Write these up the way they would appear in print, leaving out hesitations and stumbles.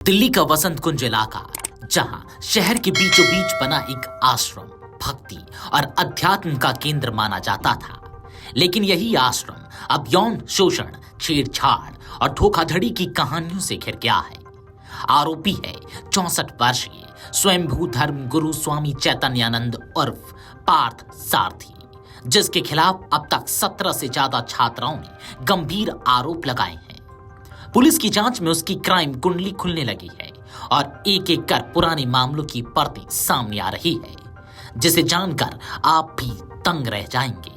दिल्ली का वसंत कुंज इलाका, जहां शहर के बीचों बीच बना एक आश्रम भक्ति और अध्यात्म का केंद्र माना जाता था। लेकिन यही आश्रम अब यौन शोषण, छेड़छाड़ और धोखाधड़ी की कहानियों से घिर गया है। आरोपी है 64 वर्षीय स्वयंभू धर्म गुरु स्वामी चैतन्यानंद उर्फ पार्थ सारथी, जिसके खिलाफ अब तक 17 से ज्यादा छात्राओं ने गंभीर आरोप लगाए हैं। पुलिस की जांच में उसकी क्राइम कुंडली खुलने लगी है और एक एक कर पुराने मामलों की परतें सामने आ रही है, जिसे जानकर आप भी तंग रह जाएंगे।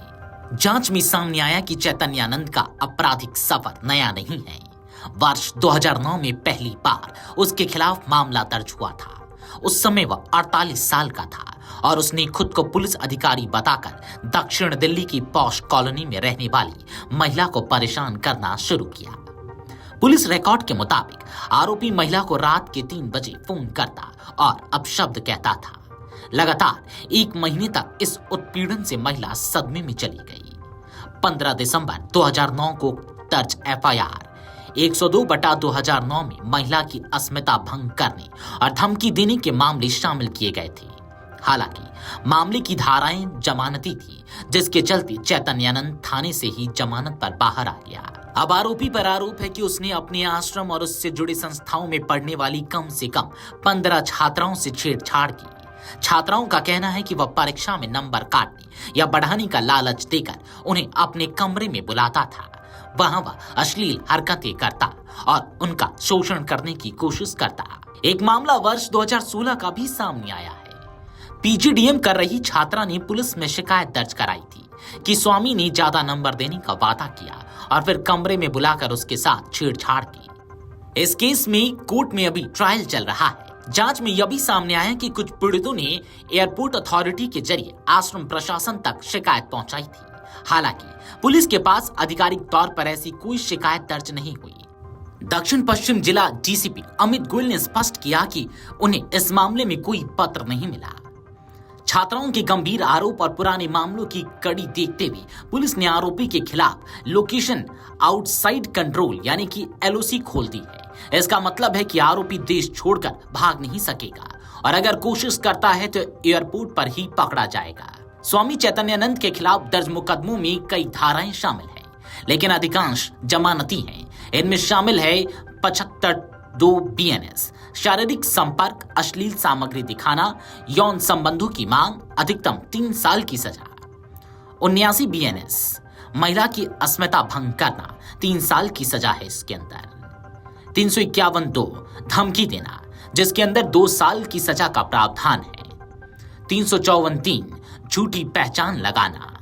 जांच में सामने आया कि चैतन्यानंद का आपराधिक सफर नया नहीं है। वर्ष 2009 में पहली बार उसके खिलाफ मामला दर्ज हुआ था। उस समय वह 48 साल का था और उसने खुद को पुलिस अधिकारी बताकर दक्षिण दिल्ली की पॉश कॉलोनी में रहने वाली महिला को परेशान करना शुरू किया। पुलिस रिकॉर्ड के मुताबिक आरोपी महिला को रात के 3 बजे फोन करता और अपशब्द कहता था। लगातार 1 महीने तक इस उत्पीड़न से महिला सदमे में चली गई। 15 दिसंबर 2009 को दर्ज एफआईआर 102/2009 में महिला की अस्मिता भंग करने और धमकी देने के मामले शामिल किए गए थे। हालांकि मामले की धाराएं जमानती थी, जिसके चलते चैतन्यानंद थाने से ही जमानत पर बाहर आ गया। अब आरोपी पर आरोप है कि उसने अपने आश्रम और उससे जुड़ी संस्थाओं में पढ़ने वाली कम से कम 15 छात्राओं से छेड़छाड़ की। छात्राओं का कहना है कि वह परीक्षा में नंबर काटने या बढ़ाने का लालच देकर उन्हें अपने कमरे में बुलाता था। वहां वह अश्लील हरकतें करता और उनका शोषण करने की कोशिश करता। एक मामला वर्ष 2016 का भी सामने आया है। पीजीडीएम कर रही छात्रा ने पुलिस में शिकायत दर्ज कराई थी कि स्वामी ने ज्यादा नंबर देने का वादा किया और फिर कमरे में बुलाकर उसके साथ छेड़छाड़ की। इस केस में कोर्ट में अभी ट्रायल चल रहा है। जांच में यह भी सामने आया कि कुछ पीड़ितों ने एयरपोर्ट अथॉरिटी के जरिए आश्रम प्रशासन तक शिकायत पहुंचाई थी। हालांकि पुलिस के पास आधिकारिक तौर पर ऐसी कोई शिकायत दर्ज नहीं हुई। दक्षिण पश्चिम जिला डीसीपी अमित गोयल ने स्पष्ट किया कि उन्हें इस मामले में कोई पत्र नहीं मिला। छात्राओं के गंभीर आरोप और पुराने मामलों की कड़ी देखते हुए पुलिस ने आरोपी के खिलाफ लोकेशन आउटसाइड कंट्रोल यानी कि एलओसी खोल दी है। इसका मतलब है कि आरोपी देश छोड़कर भाग नहीं सकेगा और अगर कोशिश करता है तो एयरपोर्ट पर ही पकड़ा जाएगा। स्वामी चैतन्यानंद के खिलाफ दर्ज मुकदमों में कई धाराएं शामिल हैं, लेकिन अधिकांश जमानती हैं। इनमें शामिल है 75(2) बीएनएस, शारीरिक संपर्क, अश्लील सामग्री दिखाना, यौन संबंधों की मांग, अधिकतम 3 साल की सजा। 79 बीएनएस, महिला की अस्मिता भंग करना, 3 साल की सजा है इसके अंदर। 351(2) धमकी देना, जिसके अंदर 2 साल की सजा का प्रावधान है। 354(3) झूठी पहचान लगाना,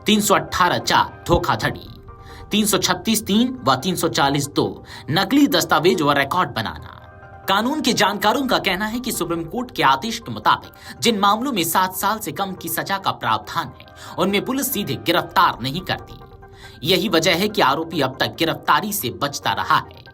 318(4) धोखाधड़ी, 336(3) व 340(2) नकली दस्तावेज व रिकॉर्ड बनाना। कानून के जानकारों का कहना है कि सुप्रीम कोर्ट के आदेश के मुताबिक जिन मामलों में 7 साल से कम की सजा का प्रावधान है, उनमें पुलिस सीधे गिरफ्तार नहीं करती। यही वजह है कि आरोपी अब तक गिरफ्तारी से बचता रहा है।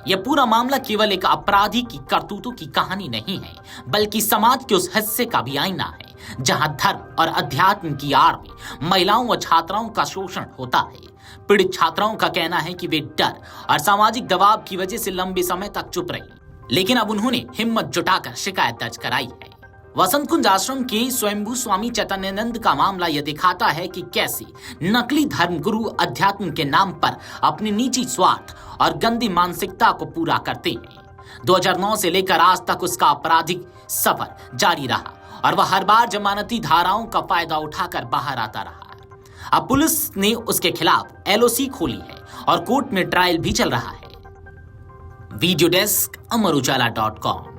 यह पूरा मामला केवल एक अपराधी की करतूतों की कहानी नहीं है, बल्कि समाज के उस हिस्से का भी आईना है जहां धर्म और अध्यात्म की आड़ में महिलाओं व छात्राओं का शोषण होता है। पीड़ित छात्राओं का कहना है कि वे डर और सामाजिक दबाव की वजह से लंबे समय तक चुप रही, लेकिन अब उन्होंने हिम्मत जुटाकर शिकायत दर्ज कराई है। वसंत कुंज आश्रम के स्वयंभू स्वामी चैतन्यानंद का मामला यह दिखाता है कि कैसे नकली धर्मगुरु अध्यात्म के नाम पर अपनी निजी स्वार्थ और गंदी मानसिकता को पूरा करते हैं। 2009 से लेकर आज तक उसका आपराधिक सफर जारी रहा और वह हर बार जमानती धाराओं का फायदा उठाकर बाहर आता रहा। अब पुलिस ने उसके खिलाफ एलओसी खोली है और कोर्ट में ट्रायल भी चल रहा है। वीडियो डेस्क, अमर उजाला.com।